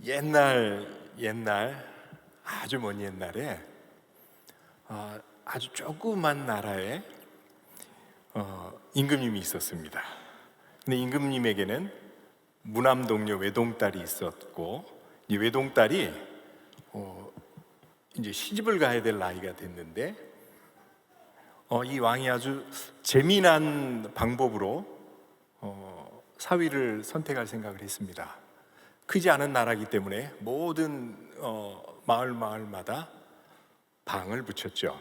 옛날 아주 먼 옛날에 아주 조그만 나라에 임금님이 있었습니다. 근데 임금님에게는 무남동녀 외동딸이 있었고, 이 외동딸이 이제 시집을 가야 될 나이가 됐는데 이 왕이 아주 재미난 방법으로 사위를 선택할 생각을 했습니다. 크지 않은 나라이기 때문에 모든 마을마다 방을 붙였죠.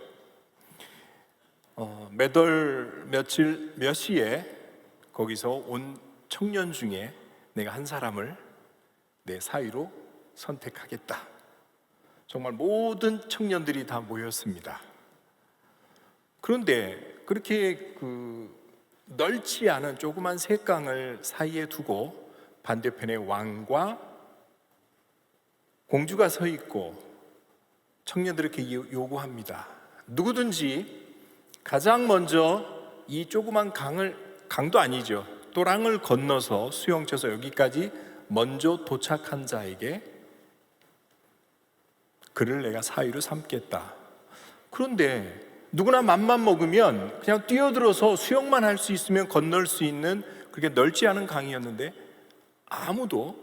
며칠 몇 시에 거기서 온 청년 중에 내가 한 사람을 내 사위로 선택하겠다. 정말 모든 청년들이 다 모였습니다. 그런데 그렇게 넓지 않은 조그만 색강을 사이에 두고 반대편에 왕과 공주가 서 있고 청년들에게 요구합니다. 누구든지 가장 먼저 이 조그만 강도 아니죠, 또랑을 건너서 수영쳐서 여기까지 먼저 도착한 자에게 그를 내가 사위로 삼겠다. 그런데 누구나 맘만 먹으면 그냥 뛰어들어서 수영만 할 수 있으면 건널 수 있는 그렇게 넓지 않은 강이었는데 아무도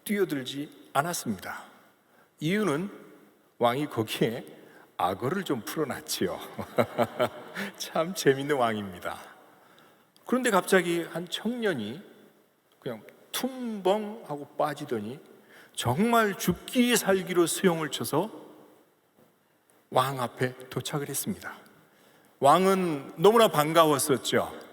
뛰어들지 않았습니다. 이유는 왕이 거기에 악어를 좀 풀어놨지요. 참 재밌는 왕입니다. 그런데 갑자기 한 청년이 그냥 퉁벙 하고 빠지더니 정말 죽기 살기로 수영을 쳐서 왕 앞에 도착을 했습니다. 왕은 너무나 반가웠었죠.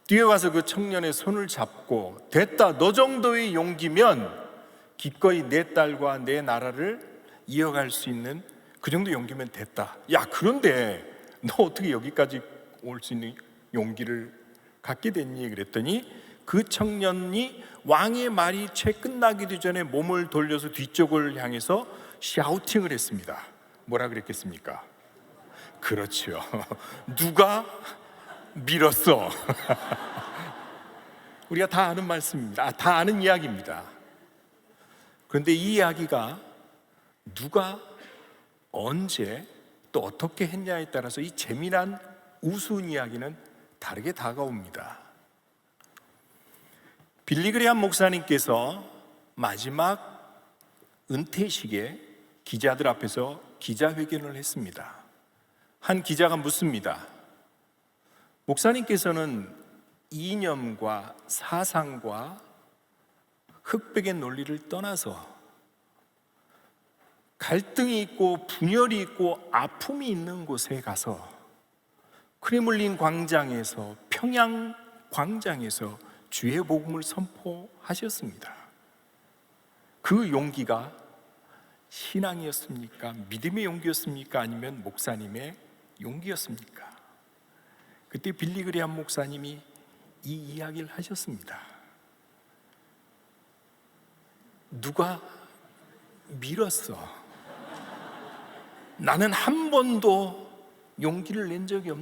뛰어가서 그 청년의 손을 잡고, 됐다, 너 정도의 용기면 기꺼이 내 딸과 내 나라를 이어갈 수 있는 그 정도 용기면 됐다. 야, 그런데 너 어떻게 여기까지 올 수 있는 용기를 갖게 됐니? 그랬더니 그 청년이 왕의 말이 채 끝나기도 전에 몸을 돌려서 뒤쪽을 향해서 샤우팅을 했습니다. 뭐라 그랬겠습니까? 그렇죠. 누가 밀었어. 우리가 다 아는 말씀입니다. 다 아는 이야기입니다. 그런데 이 이야기가 누가 언제 또 어떻게 했냐에 따라서 이 재미난 우스운 이야기는 다르게 다가옵니다. 빌리그레함 목사님께서 마지막 은퇴식에 기자들 앞에서 기자회견을 했습니다. 한 기자가 묻습니다. 목사님께서는 이념과 사상과 흑백의 논리를 떠나서 갈등이 있고 분열이 있고 아픔이 있는 곳에 가서 크레물린 광장에서, 평양 광장에서 주의 복음을 선포하셨습니다. 그 용기가 신앙이었습니까? 믿음의 용기였습니까? 아니면 목사님의 용기였습니까? 그때 빌리그레함 목사님이 이 이야기를 하셨습니다. 누가 밀었어. 나는 한 번도 용기를 낸 적이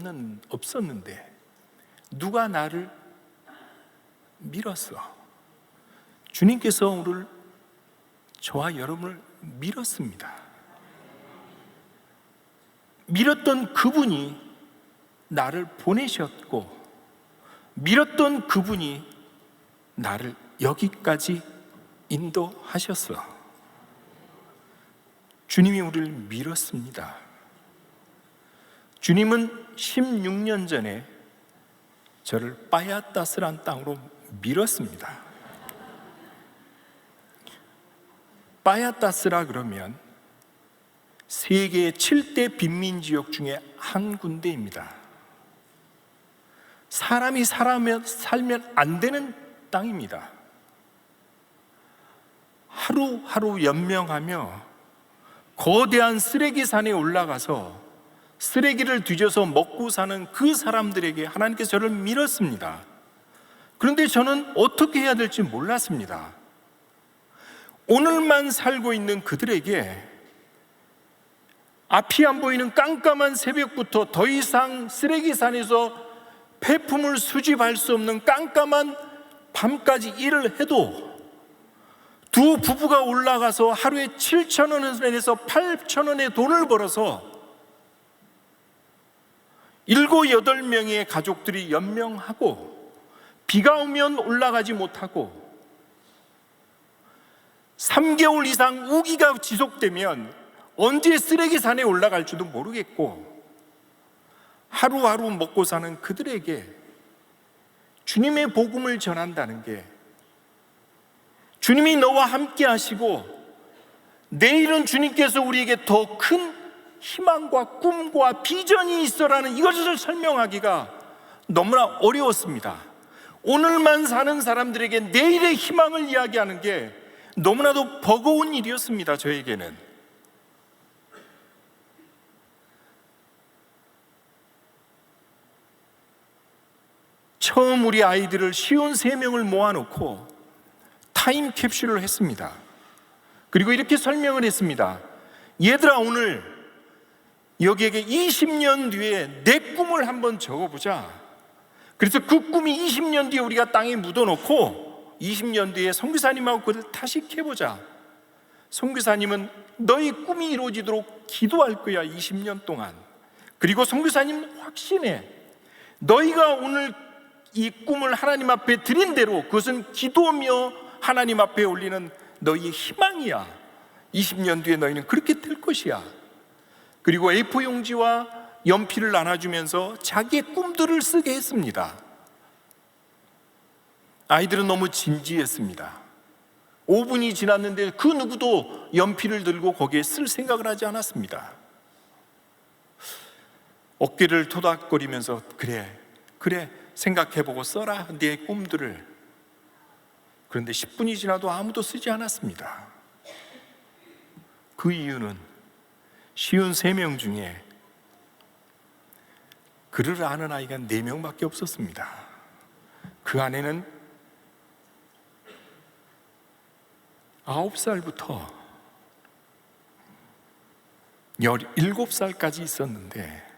없었는데 누가 나를 밀었어. 주님께서 오늘 저와 여러분을 밀었습니다. 밀었던 그분이 나를 보내셨고, 밀었던 그분이 나를 여기까지 인도하셨어. 주님이 우리를 밀었습니다. 주님은 16년 전에 저를 빠야따스란 땅으로 밀었습니다. 빠야따스라 그러면 세계 7대 빈민지역 중에 한 군데입니다. 사람이 살면 안 되는 땅입니다. 하루하루 연명하며 거대한 쓰레기산에 올라가서 쓰레기를 뒤져서 먹고 사는 그 사람들에게 하나님께서 저를 밀었습니다. 그런데 저는 어떻게 해야 될지 몰랐습니다. 오늘만 살고 있는 그들에게 앞이 안 보이는 깜깜한 새벽부터 더 이상 쓰레기산에서 폐품을 수집할 수 없는 깜깜한 밤까지 일을 해도 두 부부가 올라가서 하루에 7,000원에서 8,000원의 돈을 벌어서 7, 8명의 가족들이 연명하고, 비가 오면 올라가지 못하고 3개월 이상 우기가 지속되면 언제 쓰레기산에 올라갈지도 모르겠고, 하루하루 먹고 사는 그들에게 주님의 복음을 전한다는 게, 주님이 너와 함께 하시고 내일은 주님께서 우리에게 더 큰 희망과 꿈과 비전이 있어라는 이것을 설명하기가 너무나 어려웠습니다. 오늘만 사는 사람들에게 내일의 희망을 이야기하는 게 너무나도 버거운 일이었습니다. 저에게는. 처음 우리 아이들을 시온 3명을 모아놓고 타임캡슐을 했습니다. 그리고 이렇게 설명을 했습니다. 얘들아, 오늘 여기에게 20년 뒤에 내 꿈을 한번 적어보자. 그래서 그 꿈이 20년 뒤에 우리가 땅에 묻어놓고 20년 뒤에 선교사님하고 그걸 타식해보자. 선교사님은 너희 꿈이 이루어지도록 기도할 거야, 20년 동안. 그리고 선교사님 확신해. 너희가 오늘 이 꿈을 하나님 앞에 드린 대로 그것은 기도며 하나님 앞에 올리는 너희의 희망이야. 20년 뒤에 너희는 그렇게 될 것이야. 그리고 A4 용지와 연필을 나눠주면서 자기의 꿈들을 쓰게 했습니다. 아이들은 너무 진지했습니다. 5분이 지났는데 그 누구도 연필을 들고 거기에 쓸 생각을 하지 않았습니다. 어깨를 토닥거리면서 그래 생각해보고 써라, 네 꿈들을. 그런데 10분이 지나도 아무도 쓰지 않았습니다. 그 이유는 쉬운 3명 중에 그를 아는 아이가 4명밖에 없었습니다. 그 안에는 9살부터 17살까지 있었는데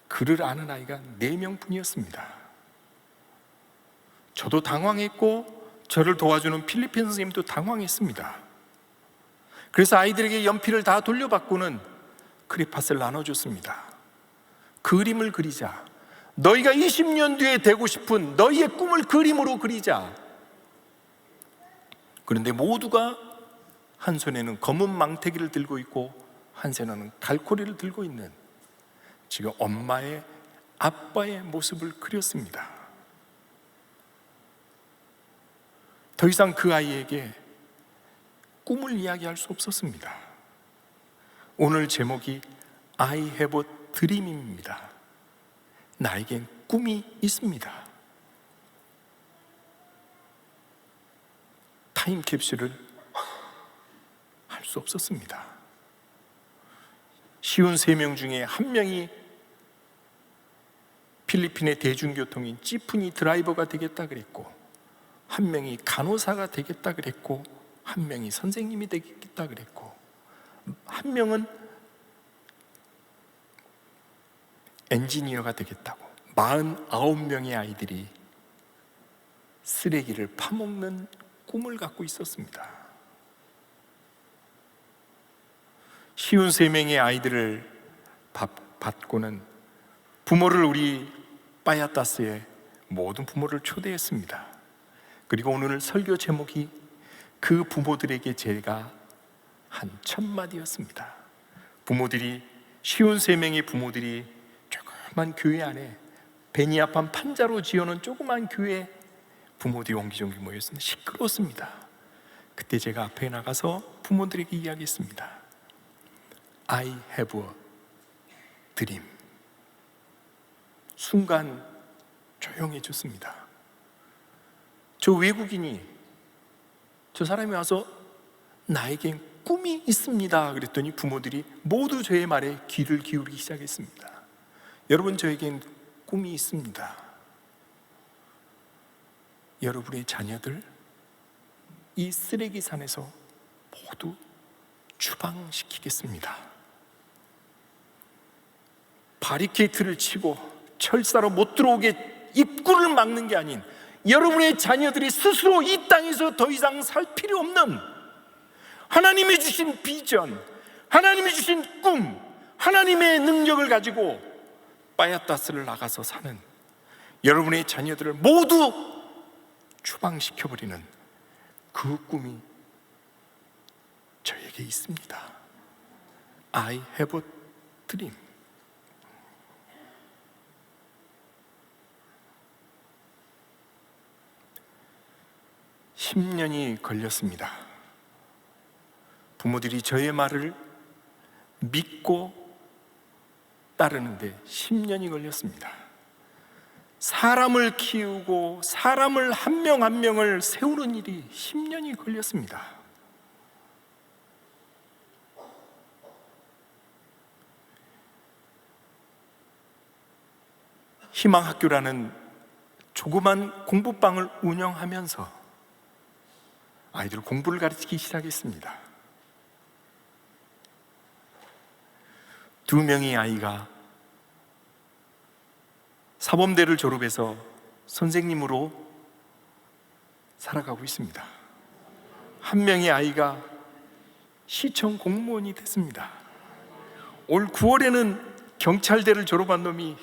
그를 아는 아이가 4명 뿐이었습니다. 저도 당황했고 저를 도와주는 필리핀 선생님도 당황했습니다. 그래서 아이들에게 연필을 다 돌려받고는 크레파스를 나눠줬습니다. 그림을 그리자. 너희가 20년 뒤에 되고 싶은 너희의 꿈을 그림으로 그리자. 그런데 모두가 한 손에는 검은 망태기를 들고 있고 한 손에는 갈고리를 들고 있는, 지금 엄마의, 아빠의 모습을 그렸습니다. 더 이상 그 아이에게 꿈을 이야기할 수 없었습니다. 오늘 제목이 I have a dream입니다. 나에겐 꿈이 있습니다. 타임캡슐을 할 수 없었습니다. 쉬운 3명 중에 한 명이 필리핀의 대중교통인 찌푸니 드라이버가 되겠다 그랬고, 한 명이 간호사가 되겠다 그랬고, 한 명이 선생님이 되겠다 그랬고, 한 명은 엔지니어가 되겠다고. 49명의 아이들이 쓰레기를 파먹는 꿈을 갖고 있었습니다. 쉬운 3명의 아이들을 받고는 부모를, 우리 빠야따스의 모든 부모를 초대했습니다. 그리고 오늘 설교 제목이 그 부모들에게 제가 한 1000마디였습니다. 부모들이, 쉬운 3명의 부모들이 조그만 교회 안에 베니아판 판자로 지어놓은 조그만 교회 부모들이 옹기종기 모였습니다. 시끄러웠습니다. 그때 제가 앞에 나가서 부모들에게 이야기했습니다. I have a dream. 순간 조용해졌습니다. 저 외국인이, 저 사람이 와서 나에겐 꿈이 있습니다 그랬더니 부모들이 모두 저의 말에 귀를 기울이기 시작했습니다. 여러분, 저에겐 꿈이 있습니다. 여러분의 자녀들 이 쓰레기산에서 모두 추방시키겠습니다. 바리케이트를 치고 철사로 못 들어오게 입구를 막는 게 아닌, 여러분의 자녀들이 스스로 이 땅에서 더 이상 살 필요 없는 하나님이 주신 비전, 하나님이 주신 꿈, 하나님의 능력을 가지고 바야따스를 나가서 사는 여러분의 자녀들을 모두 추방시켜버리는 그 꿈이 저에게 있습니다. I have a dream. (10년이) 걸렸습니다. 부모들이 저의 말을 믿고 따르는데 10년이 걸렸습니다. 사람을 키우고 사람을 한 명 한 명을 세우는 일이 10년이 걸렸습니다. 희망학교라는 조그만 공부방을 운영하면서 아이들 공부를 가르치기 시작했습니다. 2명의 아이가 사범대를 졸업해서 선생님으로 살아가고 있습니다. 1명의 아이가 시청 공무원이 됐습니다. 올 9월에는 경찰대를 졸업한 놈이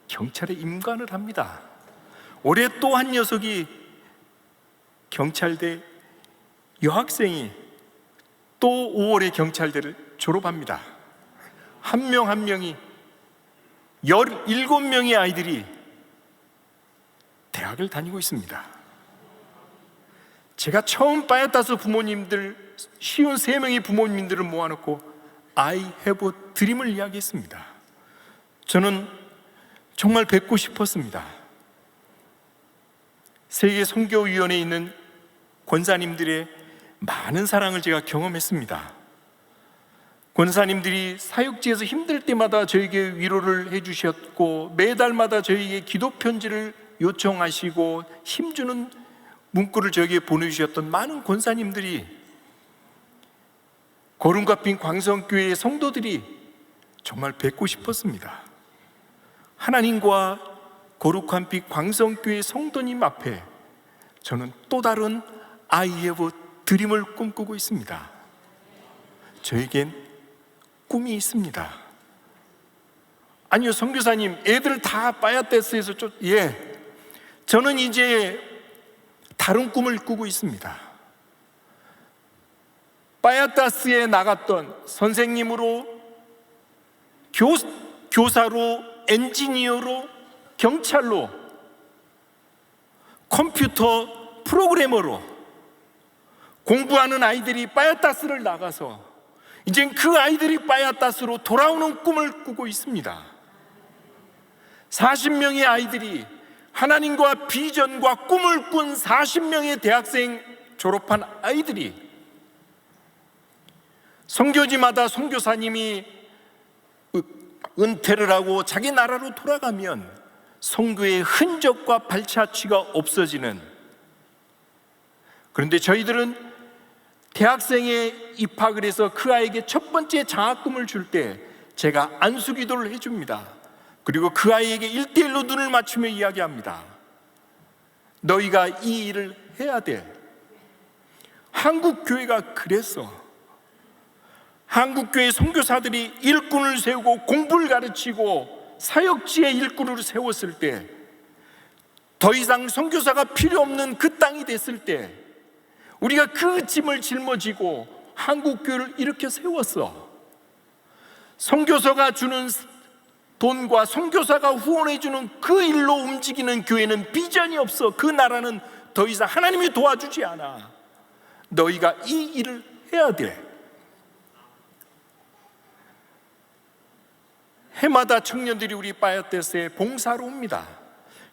경찰에 임관을 합니다. 올해 또 한 녀석이 경찰대 여학생이 또 5월에 경찰대를 졸업합니다. 한 명 한 명이 17명의 아이들이 대학을 다니고 있습니다. 제가 처음 바야따스 부모님들 53명의 부모님들을 모아놓고 I have a dream을 이야기했습니다. 저는 정말 뵙고 싶었습니다. 세계 선교위원회에 있는 권사님들의 많은 사랑을 제가 경험했습니다. 권사님들이 사역지에서 힘들 때마다 저에게 위로를 해주셨고, 매달마다 저에게 기도 편지를 요청하시고 힘주는 문구를 저에게 보내주셨던 많은 권사님들이, 거름과 빈 광성교회의 성도들이 정말 뵙고 싶었습니다. 하나님과 거룩한 빛 광성교회 성도님 앞에 저는 또 다른 I have a dream을 꿈꾸고 있습니다. 저에겐 꿈이 있습니다. 아니요, 선교사님, 애들 다 바야따스에서 저는 이제 다른 꿈을 꾸고 있습니다. 바야따스에 나갔던 선생님으로, 교사로, 엔지니어로, 경찰로, 컴퓨터 프로그래머로 공부하는 아이들이 바야따스를 나가서 이젠 그 아이들이 바야따스로 돌아오는 꿈을 꾸고 있습니다. 40명의 아이들이 하나님과 비전과 꿈을 꾼 40명의 대학생 졸업한 아이들이, 선교지마다 선교사님이 은퇴를 하고 자기 나라로 돌아가면 선교의 흔적과 발자취가 없어지는, 그런데 저희들은 대학생에 입학을 해서 그 아이에게 첫 번째 장학금을 줄 때 제가 안수기도를 해줍니다. 그리고 그 아이에게 1:1로 눈을 맞추며 이야기합니다. 너희가 이 일을 해야 돼. 한국교회가 그랬어. 한국교회 선교사들이 일꾼을 세우고 공부를 가르치고 사역지에 일꾼을 세웠을 때, 더 이상 선교사가 필요 없는 그 땅이 됐을 때 우리가 그 짐을 짊어지고 한국교회를 이렇게 세웠어. 선교사가 주는 돈과 선교사가 후원해주는 그 일로 움직이는 교회는 비전이 없어. 그 나라는 더 이상 하나님이 도와주지 않아. 너희가 이 일을 해야 돼. 해마다 청년들이 우리 바야따스에 봉사로 옵니다.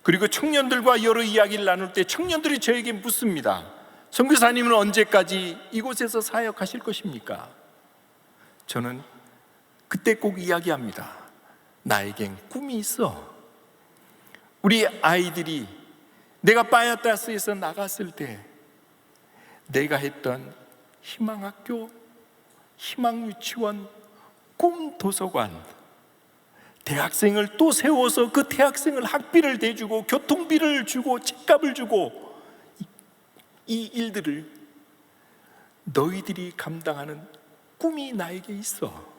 그리고 청년들과 여러 이야기를 나눌 때 청년들이 저에게 묻습니다. 선교사님은 언제까지 이곳에서 사역하실 것입니까? 저는 그때 꼭 이야기합니다. 나에겐 꿈이 있어. 우리 아이들이 내가 바야따스에서 나갔을 때 내가 했던 희망학교, 희망유치원, 꿈도서관, 대학생을 또 세워서 그 대학생을 학비를 대주고 교통비를 주고 책값을 주고, 이 일들을 너희들이 감당하는 꿈이 나에게 있어.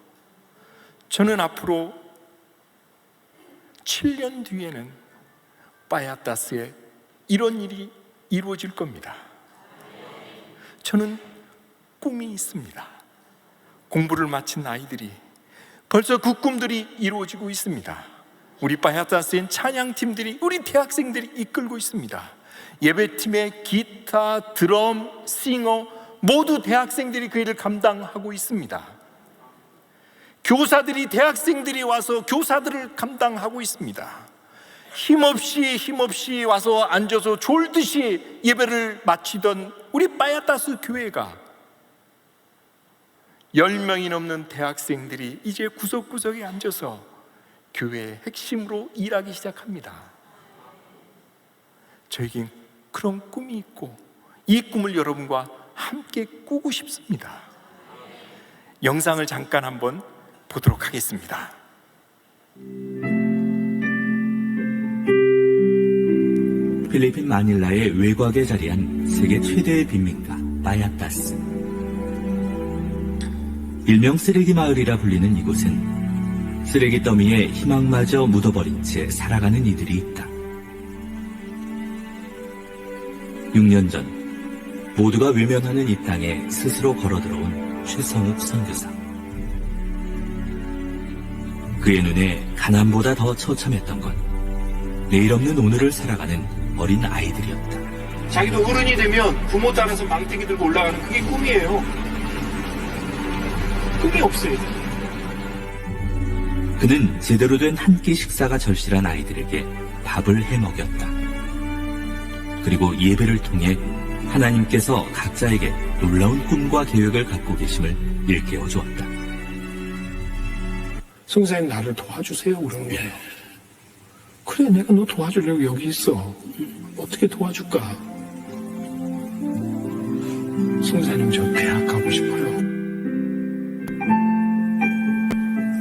저는 앞으로 7년 뒤에는 바야다스에 이런 일이 이루어질 겁니다. 저는 꿈이 있습니다. 공부를 마친 아이들이 벌써 그 꿈들이 이루어지고 있습니다. 우리 바야다스엔 찬양팀들이, 우리 대학생들이 이끌고 있습니다. 예배팀의 기타, 드럼, 싱어 모두 대학생들이 그 일을 감당하고 있습니다. 교사들이, 대학생들이 와서 교사들을 감당하고 있습니다. 힘없이 와서 앉아서 졸듯이 예배를 마치던 우리 바야다스 교회가 10명이 넘는 대학생들이 이제 구석구석에 앉아서 교회의 핵심으로 일하기 시작합니다. 저에겐 그런 꿈이 있고 이 꿈을 여러분과 함께 꾸고 싶습니다. 영상을 잠깐 한번 보도록 하겠습니다. 필리핀 마닐라의 외곽에 자리한 세계 최대의 빈민가 바야다스. 일명 쓰레기 마을이라 불리는 이곳은 쓰레기 더미에 희망마저 묻어버린 채 살아가는 이들이 있다. 6년 전 모두가 외면하는 이 땅에 스스로 걸어들어온 최성욱 선교사. 그의 눈에 가난보다 더 처참했던 건 내일 없는 오늘을 살아가는 어린 아이들이었다. 자기도 어른이 되면 부모 따라서 망태기 들고 올라가는 그게 꿈이에요. 꿈이 없어요. 그는 제대로 된 한 끼 식사가 절실한 아이들에게 밥을 해먹였다. 그리고 예배를 통해 하나님께서 각자에게 놀라운 꿈과 계획을 갖고 계심을 일깨워 주었다. 성사님 나를 도와주세요 그런 거예요. 그래, 내가 너 도와주려고 여기 있어. 어떻게 도와줄까? 성사님 저 대학 가고 싶어요.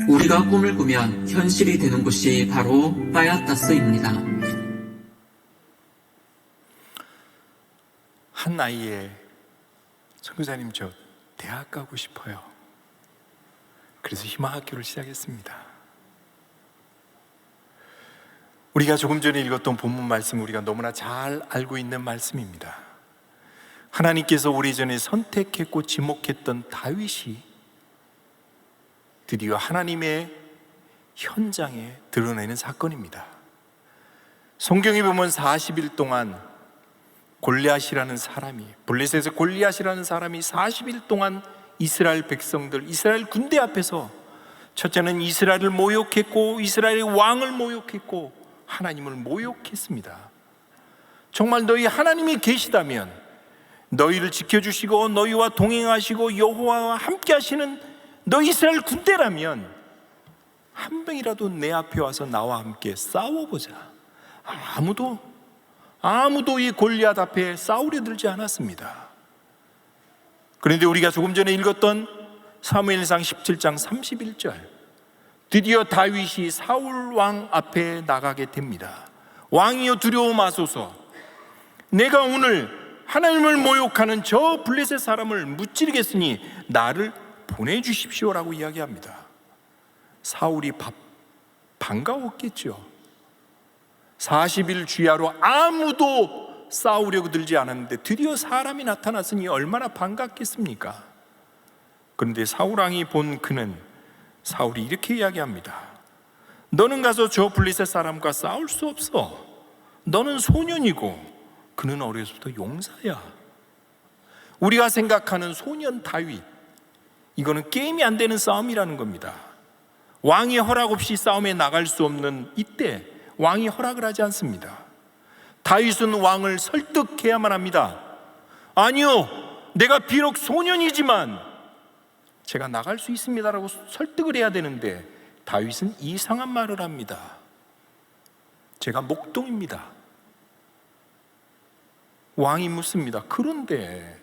우리가 꿈을 꾸면 현실이 되는 곳이 바로 바야다스입니다. 한 나이에 선교사님 저 대학 가고 싶어요. 그래서 희망학교를 시작했습니다. 우리가 조금 전에 읽었던 본문 말씀, 우리가 너무나 잘 알고 있는 말씀입니다. 하나님께서 오래전에 선택했고 지목했던 다윗이 드디어 하나님의 현장에 드러내는 사건입니다. 성경에 보면 40일 동안 골리앗이라는 사람이, 블레셋에서 골리앗이라는 사람이 40일 동안 이스라엘 백성들, 이스라엘 군대 앞에서 첫째는 이스라엘을 모욕했고 이스라엘의 왕을 모욕했고 하나님을 모욕했습니다. 정말 너희 하나님이 계시다면, 너희를 지켜주시고 너희와 동행하시고 여호와와 함께 하시는 너희 이스라엘 군대라면 한 명이라도 내 앞에 와서 나와 함께 싸워보자. 아무도 이 골리앗 앞에 싸우려 들지 않았습니다. 그런데 우리가 조금 전에 읽었던 사무엘상 17장 31절, 드디어 다윗이 사울 왕 앞에 나가게 됩니다. 왕이여 두려워 마소서, 내가 오늘 하나님을 모욕하는 저 블레셋 사람을 무찌르겠으니 나를 보내주십시오라고 이야기합니다. 사울이 반가웠겠죠. 40일 주야로 아무도 싸우려고 들지 않았는데 드디어 사람이 나타났으니 얼마나 반갑겠습니까? 그런데 사울왕이 본 그는, 사울이 이렇게 이야기합니다. 너는 가서 저 블레셋 사람과 싸울 수 없어. 너는 소년이고 그는 어려서부터 용사야. 우리가 생각하는 소년 다윗, 이거는 게임이 안 되는 싸움이라는 겁니다. 왕의 허락 없이 싸움에 나갈 수 없는 이때 왕이 허락을 하지 않습니다. 다윗은 왕을 설득해야만 합니다. 아니요, 내가 비록 소년이지만 제가 나갈 수 있습니다라고 설득을 해야 되는데 다윗은 이상한 말을 합니다. 제가 목동입니다. 왕이 묻습니다. 그런데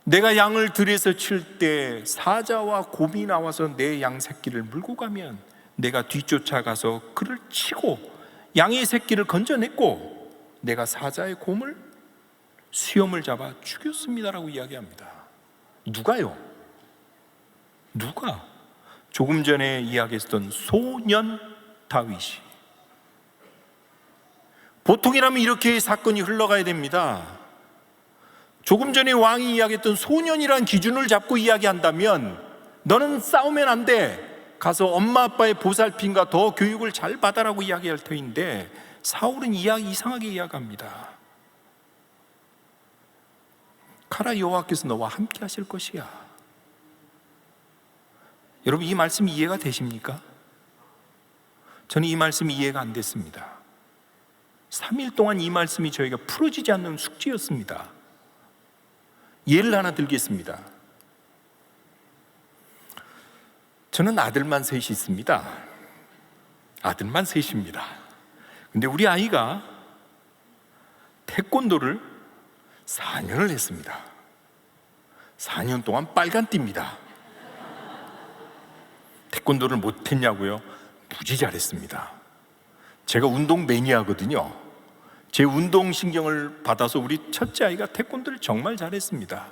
내가 양을 들여서 칠 때 사자와 곰이 나와서 내 양 새끼를 물고 가면 내가 뒤쫓아가서 그를 치고 양의 새끼를 건져냈고 내가 사자의 곰을 수염을 잡아 죽였습니다라고 이야기합니다. 누가요? 누가? 조금 전에 이야기했던 소년 다윗이. 보통이라면 이렇게 사건이 흘러가야 됩니다. 조금 전에 왕이 이야기했던 소년이란 기준을 잡고 이야기한다면 너는 싸우면 안 돼. 가서 엄마 아빠의 보살핌과 더 교육을 잘 받아라고 이야기할 터인데 사울은 이상하게 이야기합니다. 가라, 여호와께서 너와 함께 하실 것이야. 여러분, 이 말씀이 이해가 되십니까? 저는 이 말씀이 이해가 안 됐습니다. 3일 동안 이 말씀이 저희가 풀어지지 않는 숙제였습니다. 예를 하나 들겠습니다. 저는 아들만 셋이 있습니다. 아들만 셋입니다. 근데 우리 아이가 태권도를 4년을 했습니다. 4년 동안 빨간띠입니다. 태권도를 못했냐고요? 무지 잘했습니다. 제가 운동 매니아거든요. 제 운동신경을 받아서 우리 첫째 아이가 태권도를 정말 잘했습니다.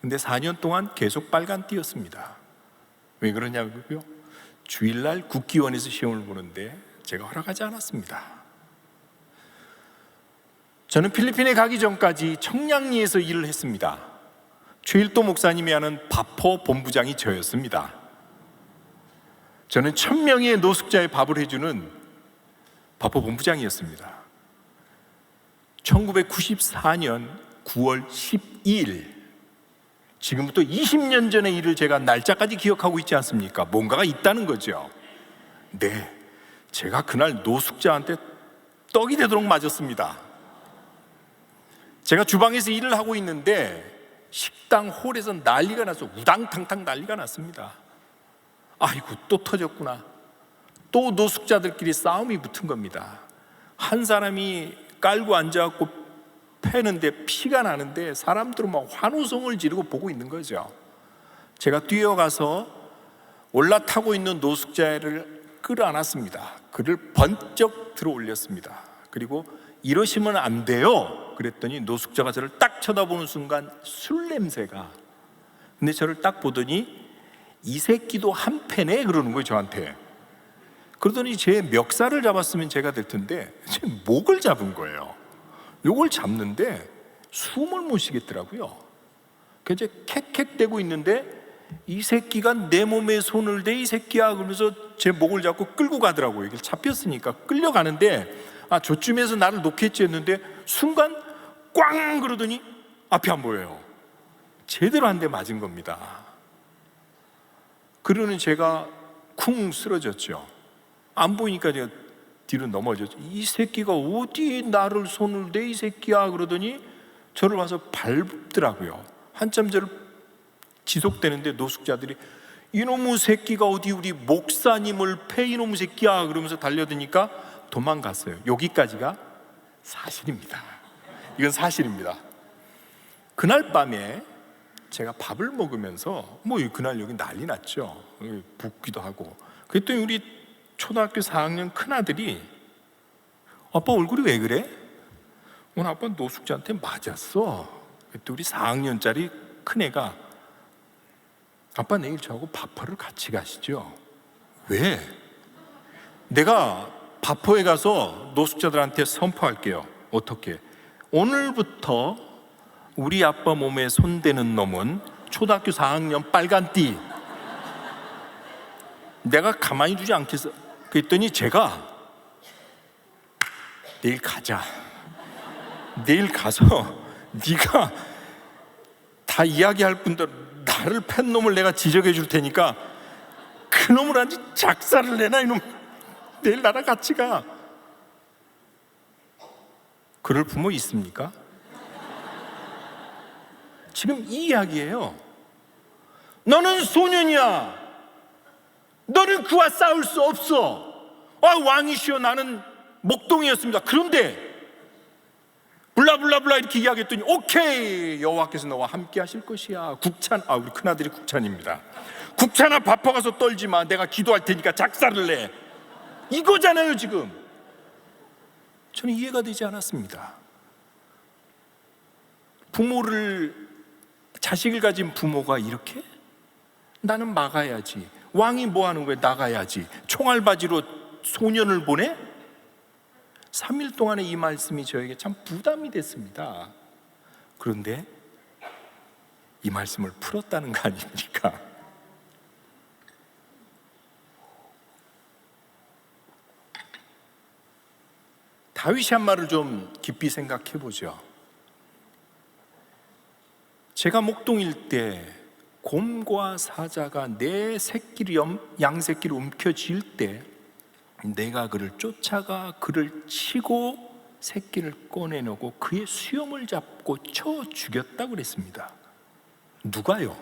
근데 4년 동안 계속 빨간띠였습니다. 왜 그러냐고요? 주일날 국기원에서 시험을 보는데 제가 허락하지 않았습니다. 저는 필리핀에 가기 전까지 청량리에서 일을 했습니다. 최일도 목사님이 하는 바포 본부장이 저였습니다. 저는 1000명의 노숙자의 밥을 해주는 바포 본부장이었습니다. 1994년 9월 12일, 지금부터 20년 전의 일을 제가 날짜까지 기억하고 있지 않습니까? 뭔가가 있다는 거죠. 네, 제가 그날 노숙자한테 떡이 되도록 맞았습니다. 제가 주방에서 일을 하고 있는데 식당 홀에서 난리가 나서 우당탕탕 난리가 났습니다. 아이고, 또 터졌구나. 또 노숙자들끼리 싸움이 붙은 겁니다. 한 사람이 깔고 앉아갖고 패는데 피가 나는데 사람들은 막 환호성을 지르고 보고 있는 거죠. 제가 뛰어가서 올라타고 있는 노숙자를 끌어안았습니다. 그를 번쩍 들어 올렸습니다. 그리고 이러시면 안 돼요. 그랬더니 노숙자가 저를 딱 쳐다보는 순간 술 냄새가, 근데 저를 딱 보더니 이 새끼도 한 패네 그러는 거예요, 저한테. 그러더니 제 멱살을 잡았으면 제가 될 텐데 제 목을 잡은 거예요. 요걸 잡는데 숨을 못 쉬겠더라고요. 그래서 이제 캑캑대고 있는데 이 새끼가 내 몸에 손을 대, 이 새끼야, 그러면서 제 목을 잡고 끌고 가더라고요. 이게 잡혔으니까 끌려가는데 저쯤에서 나를 놓겠지 했는데 순간 꽝 그러더니 앞이 안 보여요. 제대로 한 대 맞은 겁니다. 그러는 제가 쿵 쓰러졌죠. 안 보이니까 제가 뒤로 넘어졌죠. 이 새끼가 어디 나를 손을 대, 이 새끼야, 그러더니 저를 와서 밟더라고요. 한참 저를 지속되는데 노숙자들이 이놈의 새끼가 어디 우리 목사님을 패, 이놈의 새끼야, 그러면서 달려드니까 도망갔어요. 여기까지가 사실입니다. 이건 사실입니다. 그날 밤에 제가 밥을 먹으면서 그날 여기 난리 났죠. 붓기도 하고. 그랬더니 우리 초등학교 4학년 큰아들이 아빠 얼굴이 왜 그래? 오늘 아빠 노숙자한테 맞았어. 그때 우리 4학년짜리 큰애가 아빠 내일 저하고 바포를 같이 가시죠. 왜? 내가 바포에 가서 노숙자들한테 선포할게요. 어떻게? 오늘부터 우리 아빠 몸에 손대는 놈은 초등학교 4학년 빨간띠. 내가 가만히 두지 않겠어. 그랬더니 제가 내일 가자. 내일 가서 네가 다 이야기할 분들 나를 팬 놈을 내가 지적해 줄 테니까 그 놈을 아주 작사를 내놔, 이놈. 내일 나랑 같이 가. 그럴 부모 있습니까? 지금 이 이야기예요. 너는 소년이야. 너는 그와 싸울 수 없어. 왕이시여, 나는 목동이었습니다. 그런데 블라블라블라 이렇게 이야기했더니 오케이, 여호와께서 너와 함께 하실 것이야. 국찬, 우리 큰아들이 국찬입니다. 국찬아, 바포 가서 떨지 마. 내가 기도할 테니까 작사를 내. 이거잖아요. 지금 저는 이해가 되지 않았습니다. 자식을 가진 부모가 이렇게? 나는 막아야지. 왕이 뭐 하는 거야? 나가야지. 총알바지로 소년을 보내? 3일 동안에 이 말씀이 저에게 참 부담이 됐습니다. 그런데 이 말씀을 풀었다는 거 아닙니까? 다윗이 한 말을 좀 깊이 생각해 보죠. 제가 목동일 때 곰과 사자가 내 양새끼를 움켜쥘 때 내가 그를 쫓아가 그를 치고 새끼를 꺼내놓고 그의 수염을 잡고 쳐 죽였다고 그랬습니다. 누가요?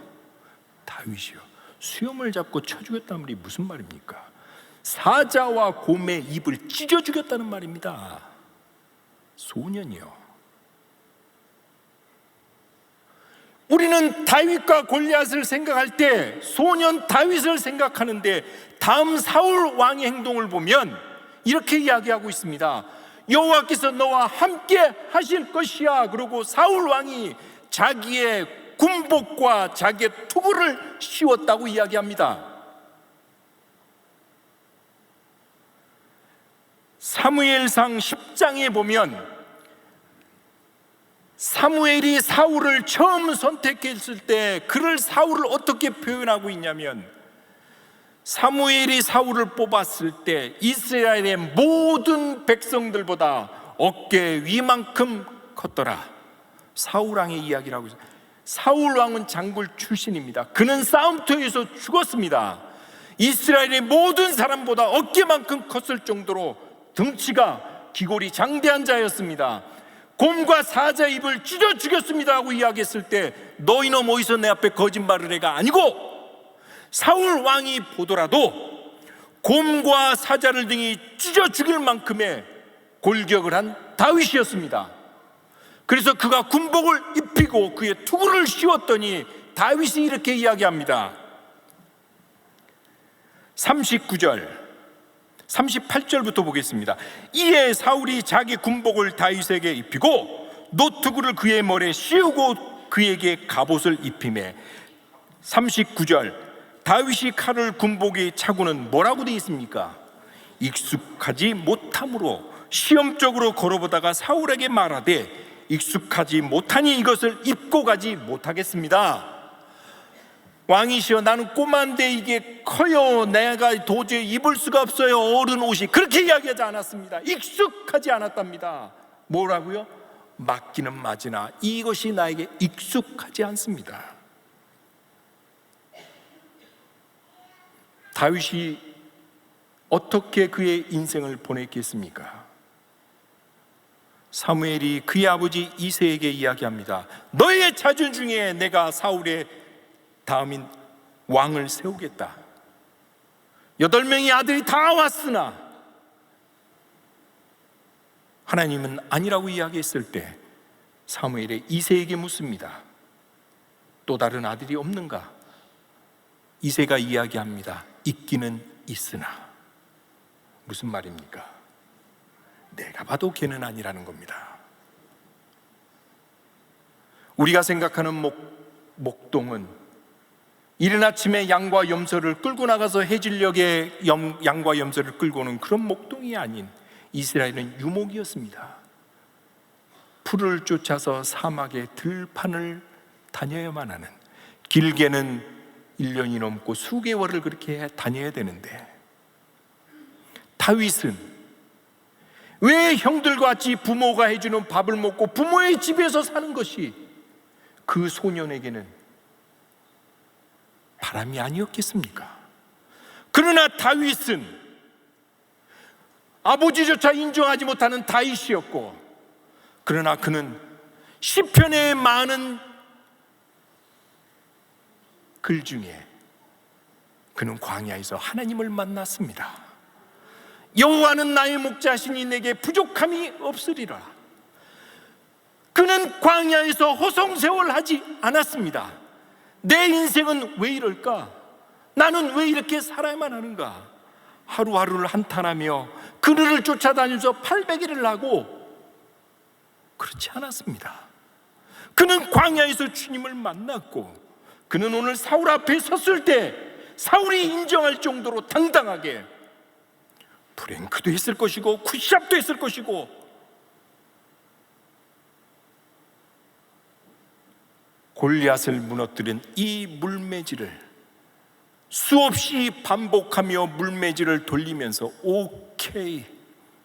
다윗이요. 수염을 잡고 쳐 죽였다는 말이 무슨 말입니까? 사자와 곰의 입을 찢어 죽였다는 말입니다. 소년이요. 우리는 다윗과 골리앗을 생각할 때 소년 다윗을 생각하는데 다음 사울 왕의 행동을 보면 이렇게 이야기하고 있습니다. 여호와께서 너와 함께 하실 것이야. 그리고 사울 왕이 자기의 군복과 자기의 투구를 씌웠다고 이야기합니다. 사무엘상 10장에 보면 사무엘이 사울을 처음 선택했을 때 그를 사울을 어떻게 표현하고 있냐면 사무엘이 사울을 뽑았을 때 이스라엘의 모든 백성들보다 어깨 위만큼 컸더라. 사울 왕의 이야기를 하고 있어요. 사울 왕은 장굴 출신입니다. 그는 싸움터에서 죽었습니다. 이스라엘의 모든 사람보다 어깨만큼 컸을 정도로 등치가 기골이 장대한 자였습니다. 곰과 사자 입을 찢어 죽였습니다 하고 이야기했을 때 너희 놈 어디서 내 앞에 거짓말을 해가 아니고 사울 왕이 보더라도 곰과 사자를 등이 찢어 죽일 만큼의 골격을 한 다윗이었습니다. 그래서 그가 군복을 입히고 그의 투구를 씌웠더니 다윗이 이렇게 이야기합니다. 39절 38절부터 보겠습니다. 이에 사울이 자기 군복을 다윗에게 입히고 노투구를 그의 머리에 씌우고 그에게 갑옷을 입히매 39절 다윗이 칼을 군복에 차고는 뭐라고 되어 있습니까? 익숙하지 못함으로 시험적으로 걸어보다가 사울에게 말하되 익숙하지 못하니 이것을 입고 가지 못하겠습니다. 왕이시여 나는 꼬마인데 이게 커요. 내가 도저히 입을 수가 없어요. 어른 옷이. 그렇게 이야기하지 않았습니다. 익숙하지 않았답니다. 뭐라고요? 맞기는 맞으나 이것이 나에게 익숙하지 않습니다. 다윗이 어떻게 그의 인생을 보냈겠습니까? 사무엘이 그의 아버지 이새에게 이야기합니다. 너의 자손 중에 내가 사울의 다음인 왕을 세우겠다. 8명의 아들이 다 왔으나 하나님은 아니라고 이야기했을 때 사무엘이 이새에게 묻습니다. 또 다른 아들이 없는가? 이새가 이야기합니다. 있기는 있으나. 무슨 말입니까? 내가 봐도 걔는 아니라는 겁니다. 우리가 생각하는 목동은 이른 아침에 양과 염소를 끌고 나가서 해질녘에 양과 염소를 끌고 오는 그런 목동이 아닌 이스라엘은 유목이었습니다. 풀을 쫓아서 사막의 들판을 다녀야만 하는, 길게는 1년이 넘고 수개월을 그렇게 다녀야 되는데 다윗은 왜 형들과 같이 부모가 해주는 밥을 먹고 부모의 집에서 사는 것이 그 소년에게는 바람이 아니었겠습니까? 그러나 다윗은 아버지조차 인정하지 못하는 다윗이었고, 그러나 그는 시편의 많은 글 중에 그는 광야에서 하나님을 만났습니다. 여호와는 나의 목자시니 내게 부족함이 없으리라. 그는 광야에서 호송세월하지 않았습니다. 내 인생은 왜 이럴까? 나는 왜 이렇게 살아야만 하는가? 하루하루를 한탄하며 그늘을 쫓아다니면서 800일을 하고 그렇지 않았습니다. 그는 광야에서 주님을 만났고, 그는 오늘 사울 앞에 섰을 때 사울이 인정할 정도로 당당하게 프랭크도 했을 것이고 굿샵도 했을 것이고, 골리앗을 무너뜨린 이 물매질을 수없이 반복하며 물매질을 돌리면서, 오케이,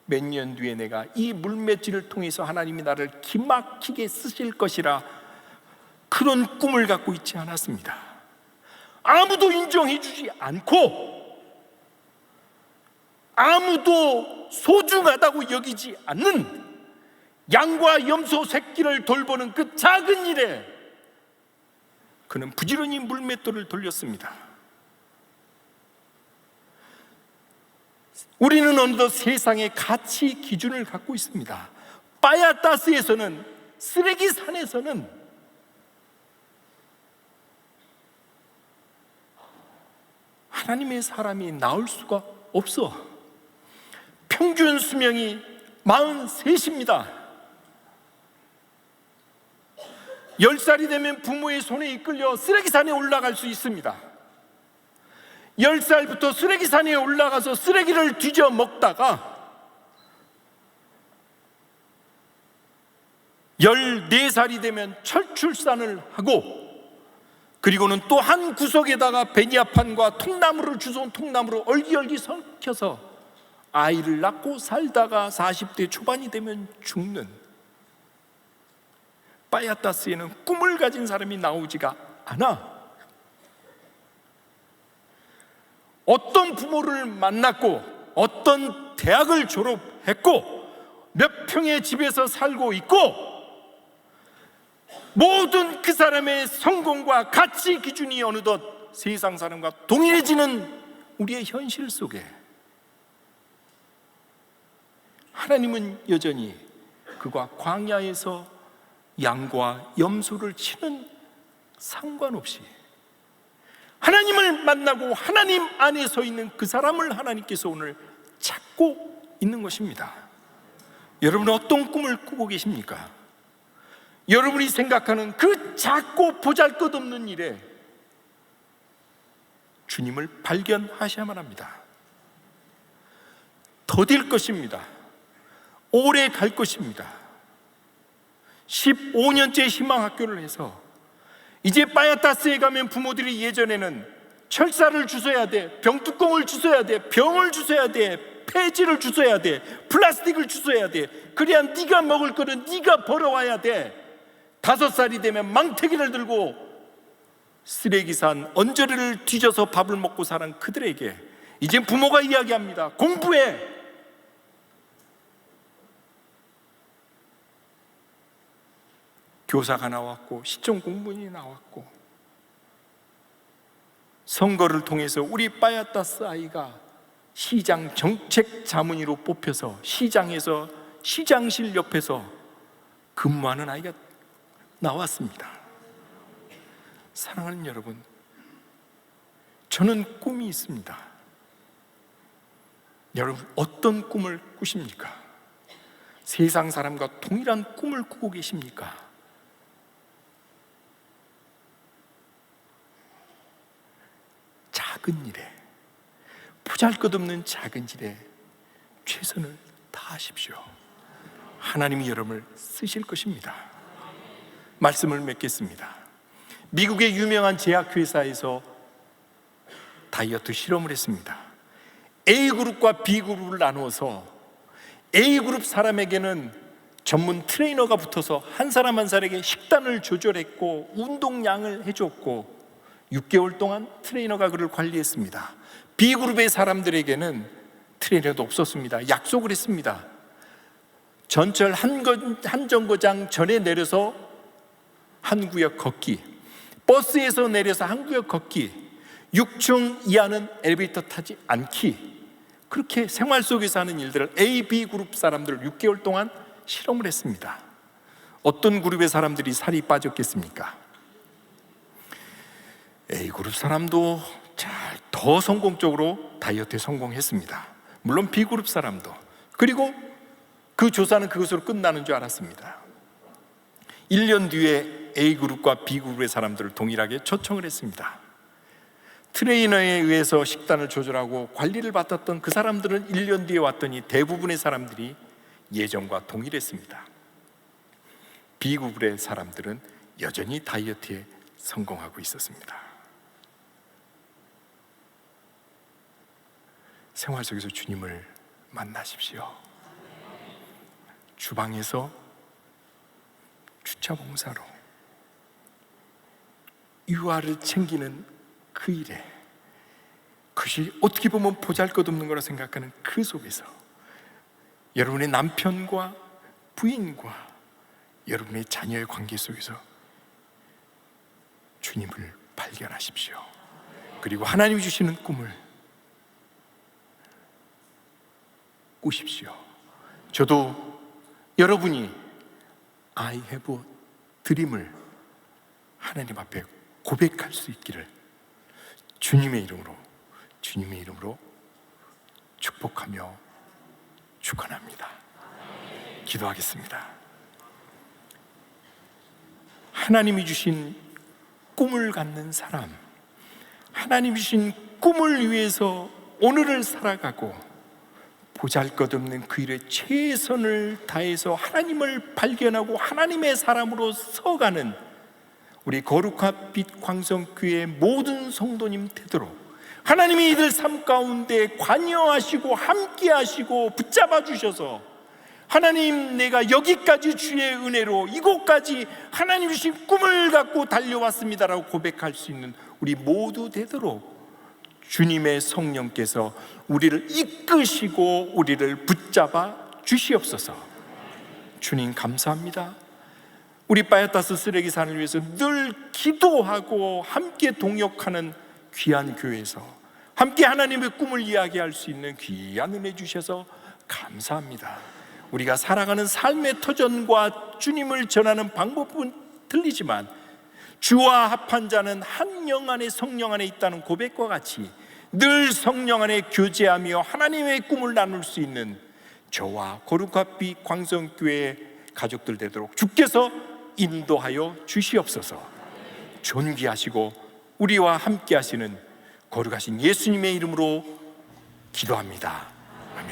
몇 년 뒤에 내가 이 물매질을 통해서 하나님이 나를 기막히게 쓰실 것이라, 그런 꿈을 갖고 있지 않았습니다. 아무도 인정해 주지 않고 아무도 소중하다고 여기지 않는 양과 염소 새끼를 돌보는 그 작은 일에 그는 부지런히 물맷돌을 돌렸습니다. 우리는 어느덧 세상의 가치 기준을 갖고 있습니다. 바야타스에서는, 쓰레기산에서는 하나님의 사람이 나올 수가 없어. 평균 수명이 43입니다. 10살이 되면 부모의 손에 이끌려 쓰레기산에 올라갈 수 있습니다. 10살부터 쓰레기산에 올라가서 쓰레기를 뒤져 먹다가 14살이 되면 철출산을 하고, 그리고는 또 한 구석에다가 베니아판과 통나무를 주워온 통나무로 얼기얼기 섞여서 아이를 낳고 살다가 40대 초반이 되면 죽는, 바야타스에는 꿈을 가진 사람이 나오지가 않아. 어떤 부모를 만났고 어떤 대학을 졸업했고 몇 평의 집에서 살고 있고, 모든 그 사람의 성공과 가치 기준이 어느덧 세상 사람과 동일해지는 우리의 현실 속에, 하나님은 여전히 그가 광야에서 양과 염소를 치는 상관없이 하나님을 만나고 하나님 안에 서 있는 그 사람을 하나님께서 오늘 찾고 있는 것입니다. 여러분은 어떤 꿈을 꾸고 계십니까? 여러분이 생각하는 그 작고 보잘것없는 일에 주님을 발견하셔야만 합니다. 더딜 것입니다. 오래 갈 것입니다. 15년째 희망학교를 해서 이제 바야타스에 가면 부모들이 예전에는 철사를 주워야 돼, 병뚜껑을 주워야 돼, 병을 주워야 돼, 폐지를 주워야 돼, 플라스틱을 주워야 돼, 그래야 네가 먹을 거는 네가 벌어와야 돼. 5살이 되면 망태기를 들고 쓰레기산 언저리를 뒤져서 밥을 먹고 사는 그들에게 이제 부모가 이야기합니다. 공부해. 교사가 나왔고 시청 공무원이 나왔고, 선거를 통해서 우리 바야타스 아이가 시장 정책 자문위로 뽑혀서 시장에서 시장실 옆에서 근무하는 아이가 나왔습니다. 사랑하는 여러분, 저는 꿈이 있습니다. 여러분 어떤 꿈을 꾸십니까? 세상 사람과 동일한 꿈을 꾸고 계십니까? 작은 일에, 보잘것없는 작은 일에 최선을 다하십시오. 하나님이 여러분을 쓰실 것입니다. 말씀을 맺겠습니다. 미국의 유명한 제약회사에서 다이어트 실험을 했습니다. A그룹과 B그룹을 나누어서 A그룹 사람에게는 전문 트레이너가 붙어서 한 사람 한 사람에게 식단을 조절했고 운동량을 해줬고 6개월 동안 트레이너가 그를 관리했습니다. B그룹의 사람들에게는 트레이너도 없었습니다. 약속을 했습니다. 전철 한 정거장 전에 내려서 한 구역 걷기, 버스에서 내려서 한 구역 걷기, 6층 이하는 엘리베이터 타지 않기, 그렇게 생활 속에서 하는 일들을 A, B 그룹 사람들 6개월 동안 실험을 했습니다. 어떤 그룹의 사람들이 살이 빠졌겠습니까? A 그룹 사람도 더 성공적으로 다이어트에 성공했습니다. 물론 B 그룹 사람도. 그리고 그 조사는 그것으로 끝나는 줄 알았습니다. 1년 뒤에 A그룹과 B그룹의 사람들을 동일하게 초청을 했습니다. 트레이너에 의해서 식단을 조절하고 관리를 받았던 그 사람들은 1년 뒤에 왔더니 대부분의 사람들이 예전과 동일했습니다. B그룹의 사람들은 여전히 다이어트에 성공하고 있었습니다. 생활 속에서 주님을 만나십시오. 주방에서 주차 봉사로 유아를 챙기는 그 일에, 그것이 어떻게 보면 보잘것없는 거라 생각하는 그 속에서 여러분의 남편과 부인과 여러분의 자녀의 관계 속에서 주님을 발견하십시오. 그리고 하나님이 주시는 꿈을 꾸십시오. 저도 여러분이 I have a dream을 하나님 앞에 고백할 수 있기를 주님의 이름으로 축복하며 축원합니다. 기도하겠습니다. 하나님이 주신 꿈을 갖는 사람, 하나님이 주신 꿈을 위해서 오늘을 살아가고 보잘것없는 그 일에 최선을 다해서 하나님을 발견하고 하나님의 사람으로 서가는 우리 거룩한 빛 광성교회 모든 성도님 되도록 하나님이 이들 삶 가운데 관여하시고 함께하시고 붙잡아 주셔서 하나님, 내가 여기까지 주의 은혜로 이곳까지 하나님 주신 꿈을 갖고 달려왔습니다라고 고백할 수 있는 우리 모두 되도록 주님의 성령께서 우리를 이끄시고 우리를 붙잡아 주시옵소서. 주님 감사합니다. 우리 바야타스 쓰레기산을 위해서 늘 기도하고 함께 동역하는 귀한 교회에서 함께 하나님의 꿈을 이야기할 수 있는 귀한 은혜 주셔서 감사합니다. 우리가 살아가는 삶의 터전과 주님을 전하는 방법은 틀리지만 주와 합한 자는 한 영 안에 성령 안에 있다는 고백과 같이 늘 성령 안에 교제하며 하나님의 꿈을 나눌 수 있는 저와 거룩한 빛 광성교회 가족들 되도록 주께서 인도하여 주시옵소서. 존귀하시고 우리와 함께 하시는 거룩하신 예수님의 이름으로 기도합니다.